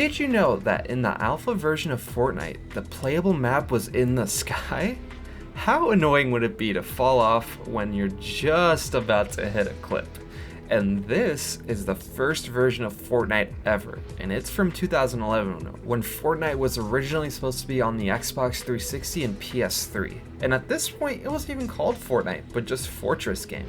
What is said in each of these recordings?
Did you know that in the alpha version of Fortnite, the playable map was in the sky? How annoying would it be to fall off when you're just about to hit a cliff? And this is the first version of Fortnite ever, and it's from 2011, when Fortnite was originally supposed to be on the Xbox 360 and PS3. And at this point, it wasn't even called Fortnite, but just Fortress game.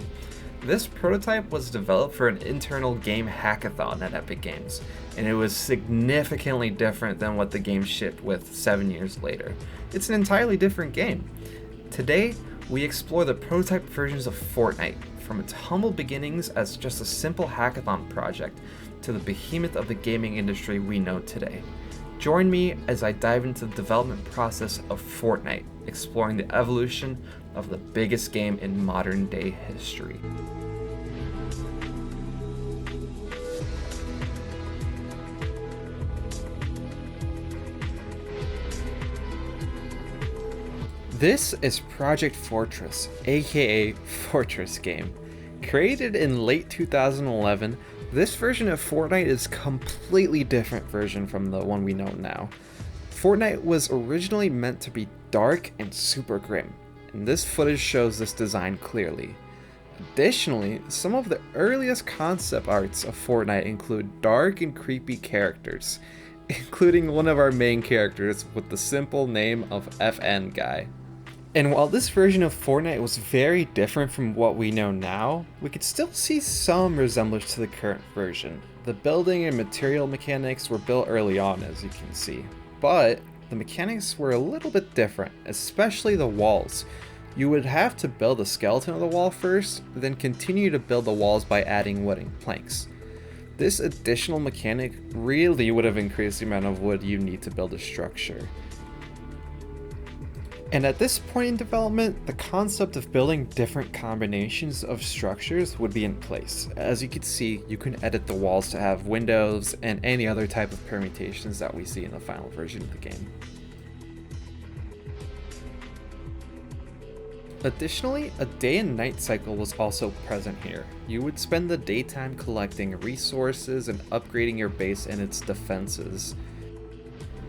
This prototype was developed for an internal game hackathon at Epic Games, and it was significantly different than what the game shipped with 7 years later. It's an entirely different game. Today, we explore the prototype versions of Fortnite, from its humble beginnings as just a simple hackathon project to the behemoth of the gaming industry we know today. Join me as I dive into the development process of Fortnite, exploring the evolution of the biggest game in modern day history. This is Project Fortress, aka Fortress Game. Created in late 2011, this version of Fortnite is a completely different version from the one we know now. Fortnite was originally meant to be dark and super grim, and this footage shows this design clearly. Additionally, some of the earliest concept arts of Fortnite include dark and creepy characters, including one of our main characters with the simple name of FN Guy. And while this version of Fortnite was very different from what we know now, we could still see some resemblance to the current version. The building and material mechanics were built early on, as you can see, but the mechanics were a little bit different, especially the walls. You would have to build a skeleton of the wall first, then continue to build the walls by adding wooden planks. This additional mechanic really would have increased the amount of wood you need to build a structure. And at this point in development, the concept of building different combinations of structures would be in place. As you can see, you can edit the walls to have windows and any other type of permutations that we see in the final version of the game. Additionally, a day and night cycle was also present here. You would spend the daytime collecting resources and upgrading your base and its defenses,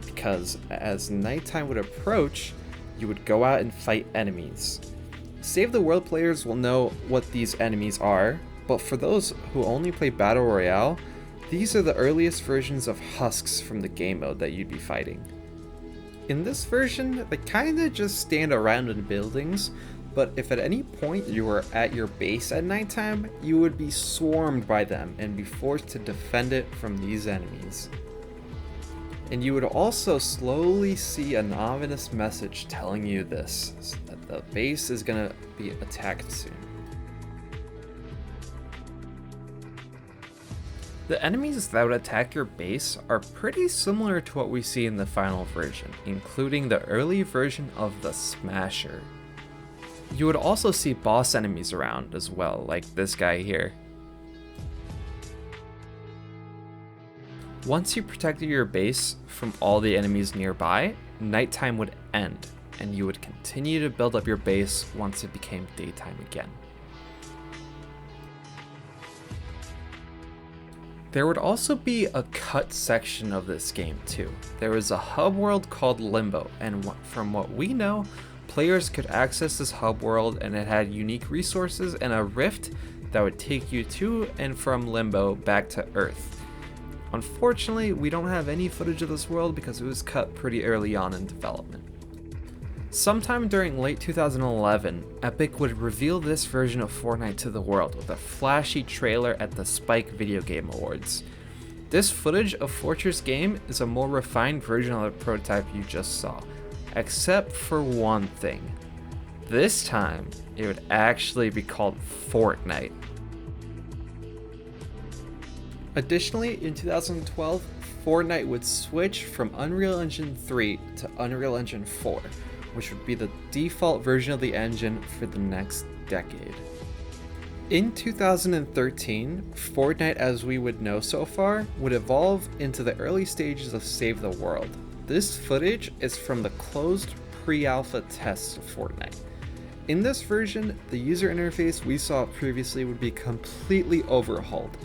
because as nighttime would approach, you would go out and fight enemies. Save the World players will know what these enemies are, but for those who only play Battle Royale, these are the earliest versions of husks from the game mode that you'd be fighting. In this version, they kinda just stand around in buildings, but if at any point you were at your base at nighttime, you would be swarmed by them and be forced to defend it from these enemies. And you would also slowly see an ominous message telling you this, that the base is gonna be attacked soon. The enemies that would attack your base are pretty similar to what we see in the final version, including the early version of the Smasher. You would also see boss enemies around as well, like this guy here. Once you protected your base from all the enemies nearby, nighttime would end, and you would continue to build up your base once it became daytime again. There would also be a cut section of this game too. There was a hub world called Limbo, and from what we know, players could access this hub world, and it had unique resources and a rift that would take you to and from Limbo back to Earth. Unfortunately, we don't have any footage of this world because it was cut pretty early on in development. Sometime during late 2011, Epic would reveal this version of Fortnite to the world with a flashy trailer at the Spike Video Game Awards. This footage of Fortress Game is a more refined version of the prototype you just saw, except for one thing. This time, it would actually be called Fortnite. Additionally, in 2012, Fortnite would switch from Unreal Engine 3 to Unreal Engine 4, which would be the default version of the engine for the next decade. In 2013, Fortnite as we would know so far would evolve into the early stages of Save the World. This footage is from the closed pre-alpha tests of Fortnite. In this version, the user interface we saw previously would be completely overhauled.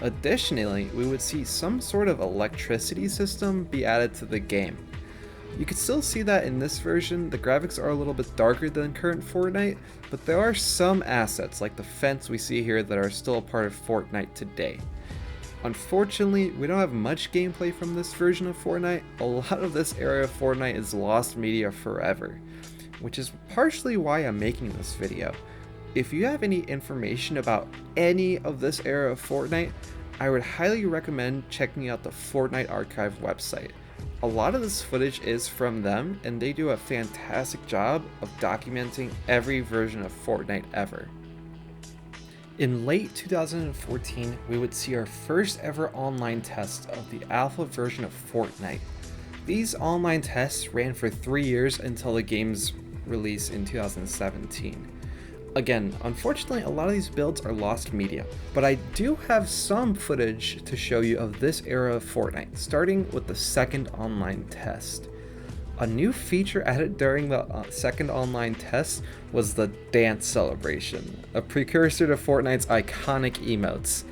Additionally, we would see some sort of electricity system be added to the game. You can still see that in this version. The graphics are a little bit darker than current Fortnite, but there are some assets like the fence we see here that are still a part of Fortnite today. Unfortunately, we don't have much gameplay from this version of Fortnite. A lot of this era of Fortnite is lost media forever, which is partially why I'm making this video. If you have any information about any of this era of Fortnite, I would highly recommend checking out the Fortnite Archive website. A lot of this footage is from them, and they do a fantastic job of documenting every version of Fortnite ever. In late 2014, we would see our first ever online test of the alpha version of Fortnite. These online tests ran for 3 years until the game's release in 2017. Again, unfortunately, a lot of these builds are lost media, but I do have some footage to show you of this era of Fortnite, starting with the second online test. A new feature added during the second online test was the dance celebration, a precursor to Fortnite's iconic emotes.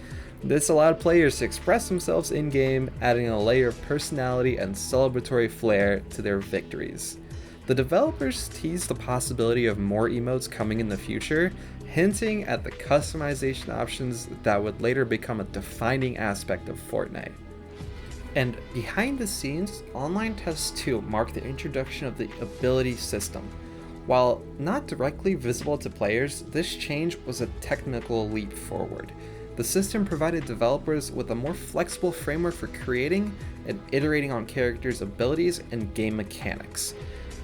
This allowed players to express themselves in-game, adding a layer of personality and celebratory flair to their victories. The developers teased the possibility of more emotes coming in the future, hinting at the customization options that would later become a defining aspect of Fortnite. And behind the scenes, Online Test 2 marked the introduction of the ability system. While not directly visible to players, this change was a technical leap forward. The system provided developers with a more flexible framework for creating and iterating on characters' abilities and game mechanics.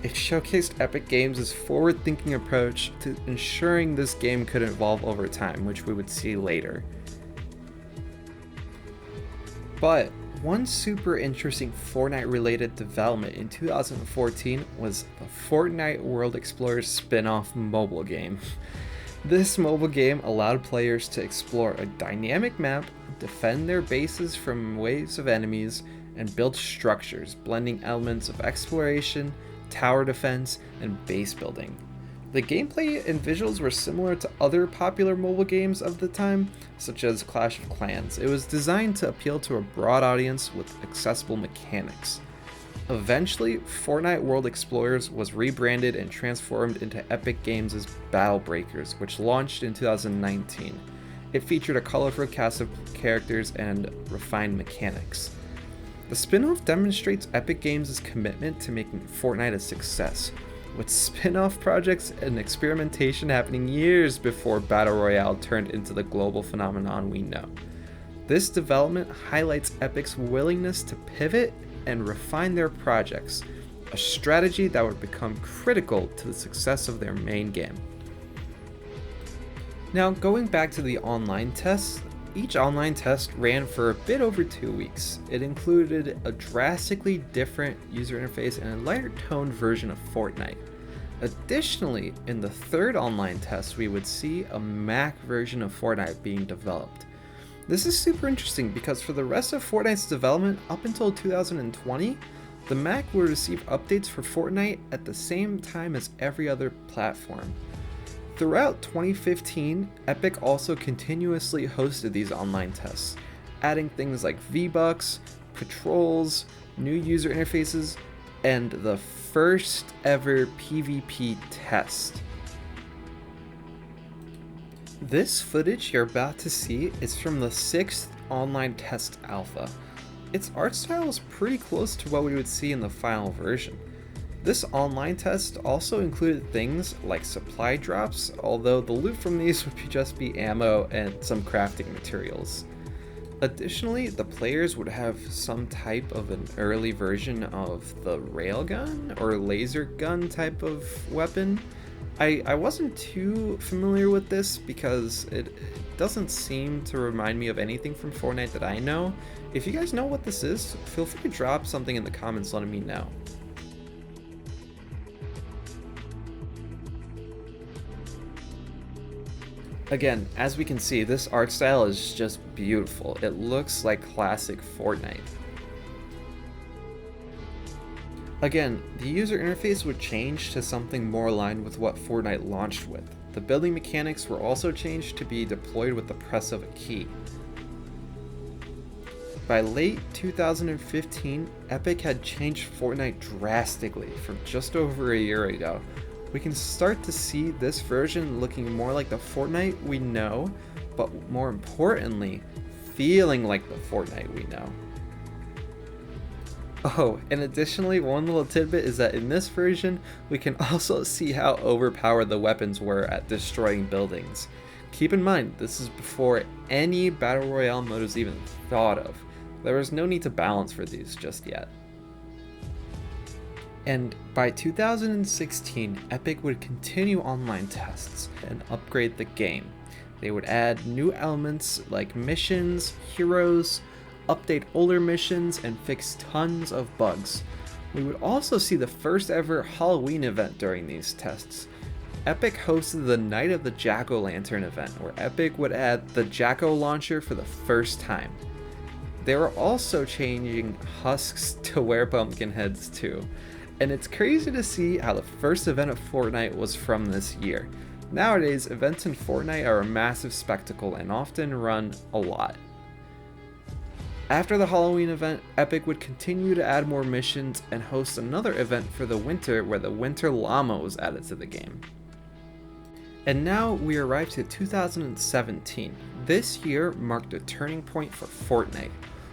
It showcased Epic Games' forward-thinking approach to ensuring this game could evolve over time, which we would see later. But one super interesting Fortnite-related development in 2014 was the Fortnite World Explorers spin-off mobile game. This mobile game allowed players to explore a dynamic map, defend their bases from waves of enemies, and build structures, blending elements of exploration, tower defense, and base building. The gameplay and visuals were similar to other popular mobile games of the time, such as Clash of Clans. It was designed to appeal to a broad audience with accessible mechanics. Eventually, Fortnite World Explorers was rebranded and transformed into Epic Games' Battle Breakers, which launched in 2019. It featured a colorful cast of characters and refined mechanics. The spin-off demonstrates Epic Games' commitment to making Fortnite a success, with spin-off projects and experimentation happening years before Battle Royale turned into the global phenomenon we know. This development highlights Epic's willingness to pivot and refine their projects, a strategy that would become critical to the success of their main game. Now, going back to the online tests, each online test ran for a bit over 2 weeks. It included a drastically different user interface and a lighter toned version of Fortnite. Additionally, in the third online test, we would see a Mac version of Fortnite being developed. This is super interesting because for the rest of Fortnite's development up until 2020, the Mac would receive updates for Fortnite at the same time as every other platform. Throughout 2015, Epic also continuously hosted these online tests, adding things like V-Bucks, patrols, new user interfaces, and the first ever PvP test. This footage you're about to see is from the 6th online test alpha. Its art style is pretty close to what we would see in the final version. This online test also included things like supply drops, although the loot from these would just be ammo and some crafting materials. Additionally, the players would have some type of an early version of the railgun or laser gun type of weapon. I wasn't too familiar with this because it doesn't seem to remind me of anything from Fortnite that I know. If you guys know what this is, feel free to drop something in the comments letting me know. Again, as we can see, this art style is just beautiful. It looks like classic Fortnite. Again, the user interface would change to something more aligned with what Fortnite launched with. The building mechanics were also changed to be deployed with the press of a key. By late 2015, Epic had changed Fortnite drastically from just over a year ago. We can start to see this version looking more like the Fortnite we know, but more importantly, feeling like the Fortnite we know. Oh, and additionally, one little tidbit is that in this version, we can also see how overpowered the weapons were at destroying buildings. Keep in mind, this is before any Battle Royale mode was even thought of. There was no need to balance for these just yet. And by 2016, Epic would continue online tests and upgrade the game. They would add new elements like missions, heroes, update older missions, and fix tons of bugs. We would also see the first ever Halloween event during these tests. Epic hosted the Night of the Jack-O-Lantern event, where Epic would add the Jack-O launcher for the first time. They were also changing husks to wear pumpkin heads too. And it's crazy to see how the first event of Fortnite was from this year. Nowadays, events in Fortnite are a massive spectacle and often run a lot. After the Halloween event, Epic would continue to add more missions and host another event for the winter where the Winter Llama was added to the game. And now we arrive to 2017. This year marked a turning point for Fortnite.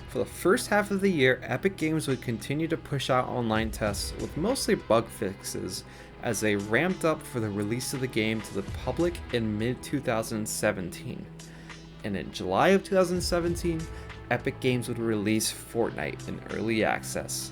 For the first half of the year, Epic Games would continue to push out online tests with mostly bug fixes as they ramped up for the release of the game to the public in mid-2017. And in July of 2017, Epic Games would release Fortnite in early access.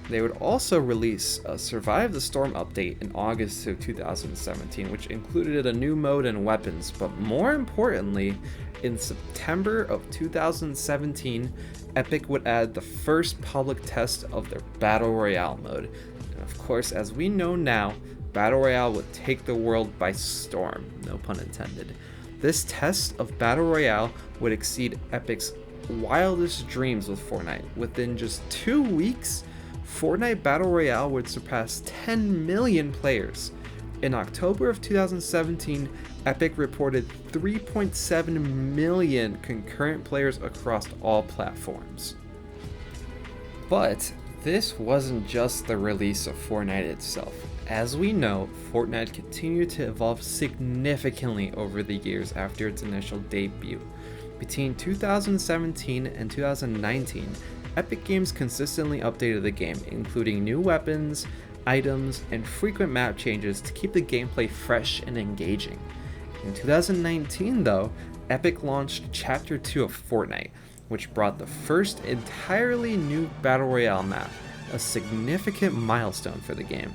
They would also release a Survive the Storm update in August of 2017, which included a new mode and weapons, but more importantly, in September of 2017, Epic would add the first public test of their Battle Royale mode. And of course, as we know now, Battle Royale would take the world by storm, no pun intended. This test of Battle Royale would exceed Epic's wildest dreams with Fortnite. Within just 2 weeks, Fortnite Battle Royale would surpass 10 million players. In October of 2017, Epic reported 3.7 million concurrent players across all platforms. But this wasn't just the release of Fortnite itself. As we know, Fortnite continued to evolve significantly over the years after its initial debut. Between 2017 and 2019, Epic Games consistently updated the game, including new weapons, items, and frequent map changes to keep the gameplay fresh and engaging. In 2019 though, Epic launched Chapter 2 of Fortnite, which brought the first entirely new Battle Royale map, a significant milestone for the game.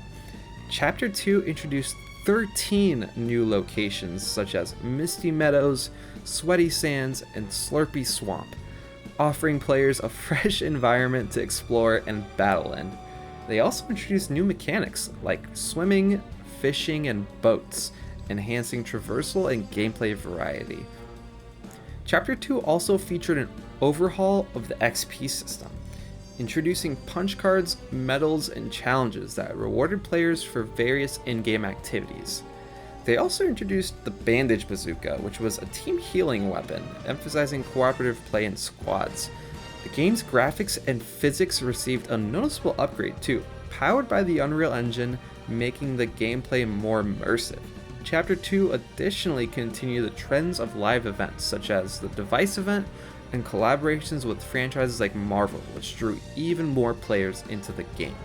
Chapter 2 introduced 13 new locations such as Misty Meadows, Sweaty Sands, and Slurpy Swamp, offering players a fresh environment to explore and battle in. They also introduced new mechanics like swimming, fishing, and boats, enhancing traversal and gameplay variety. Chapter 2 also featured an overhaul of the XP system, introducing punch cards, medals, and challenges that rewarded players for various in-game activities. They also introduced the Bandage Bazooka, which was a team healing weapon, emphasizing cooperative play in squads. The game's graphics and physics received a noticeable upgrade too, powered by the Unreal Engine, making the gameplay more immersive. Chapter 2 additionally continued the trends of live events such as the Device event and collaborations with franchises like Marvel, which drew even more players into the game.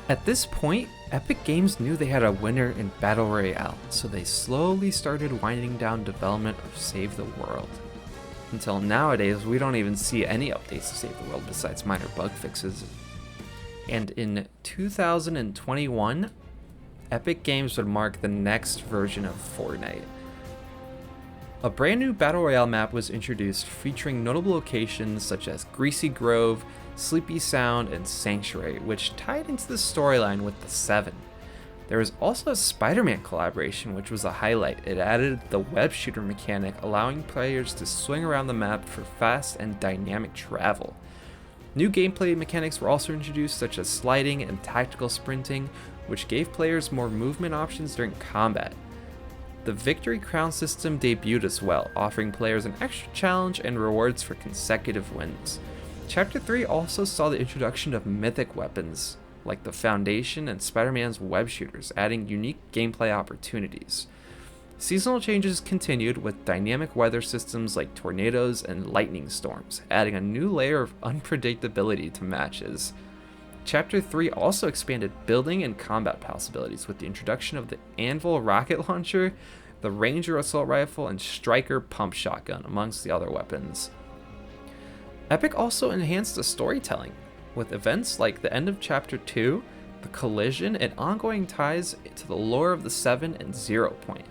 At this point, Epic Games knew they had a winner in Battle Royale, so they slowly started winding down development of Save the World. Until nowadays, we don't even see any updates to Save the World besides minor bug fixes. And in 2021, Epic Games would mark the next version of Fortnite. A brand new Battle Royale map was introduced featuring notable locations such as Greasy Grove, Sleepy Sound, and Sanctuary, which tied into the storyline with the Seven. There was also a Spider-Man collaboration, which was a highlight. It added the web shooter mechanic, allowing players to swing around the map for fast and dynamic travel. New gameplay mechanics were also introduced, such as sliding and tactical sprinting, which gave players more movement options during combat. The Victory Crown system debuted as well, offering players an extra challenge and rewards for consecutive wins. Chapter 3 also saw the introduction of mythic weapons, like the Foundation and Spider-Man's web shooters, adding unique gameplay opportunities. Seasonal changes continued with dynamic weather systems like tornadoes and lightning storms, adding a new layer of unpredictability to matches. Chapter 3 also expanded building and combat possibilities with the introduction of the Anvil rocket launcher, the Ranger assault rifle, and Striker pump shotgun, amongst the other weapons. Epic also enhanced the storytelling, with events like the end of Chapter 2, the collision, and ongoing ties to the lore of the 7 and 0 Point.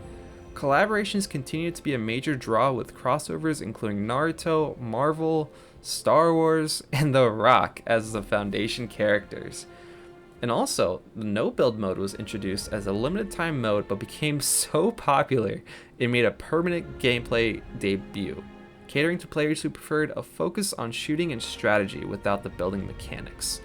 Collaborations continue to be a major draw with crossovers including Naruto, Marvel, Star Wars, and The Rock as the Foundation characters. And also, the no-build mode was introduced as a limited time mode but became so popular it made a permanent gameplay debut, catering to players who preferred a focus on shooting and strategy without the building mechanics.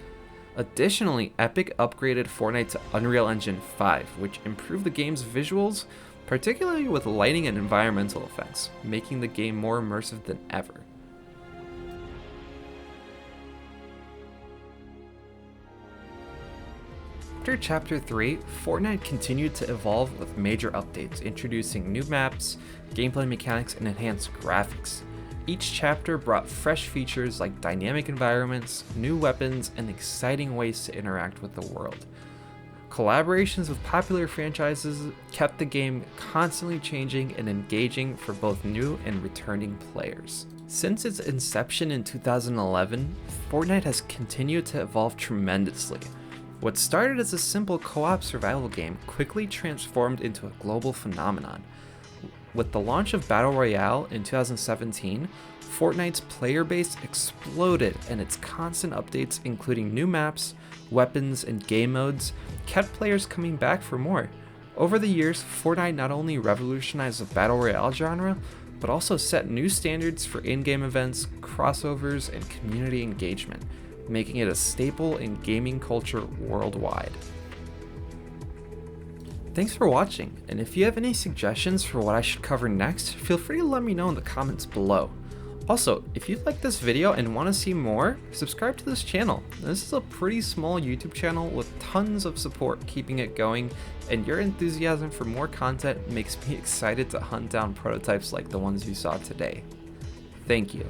Additionally, Epic upgraded Fortnite to Unreal Engine 5, which improved the game's visuals, particularly with lighting and environmental effects, making the game more immersive than ever. After Chapter 3, Fortnite continued to evolve with major updates, introducing new maps, gameplay mechanics, and enhanced graphics. Each chapter brought fresh features like dynamic environments, new weapons, and exciting ways to interact with the world. Collaborations with popular franchises kept the game constantly changing and engaging for both new and returning players. Since its inception in 2011, Fortnite has continued to evolve tremendously. What started as a simple co-op survival game quickly transformed into a global phenomenon. With the launch of Battle Royale in 2017, Fortnite's player base exploded, and its constant updates, including new maps, weapons, and game modes, kept players coming back for more. Over the years, Fortnite not only revolutionized the Battle Royale genre, but also set new standards for in-game events, crossovers, and community engagement, making it a staple in gaming culture worldwide. Thanks for watching, and if you have any suggestions for what I should cover next, feel free to let me know in the comments below. Also, if you like this video and want to see more, subscribe to this channel. This is a pretty small YouTube channel with tons of support keeping it going, and your enthusiasm for more content makes me excited to hunt down prototypes like the ones you saw today. Thank you.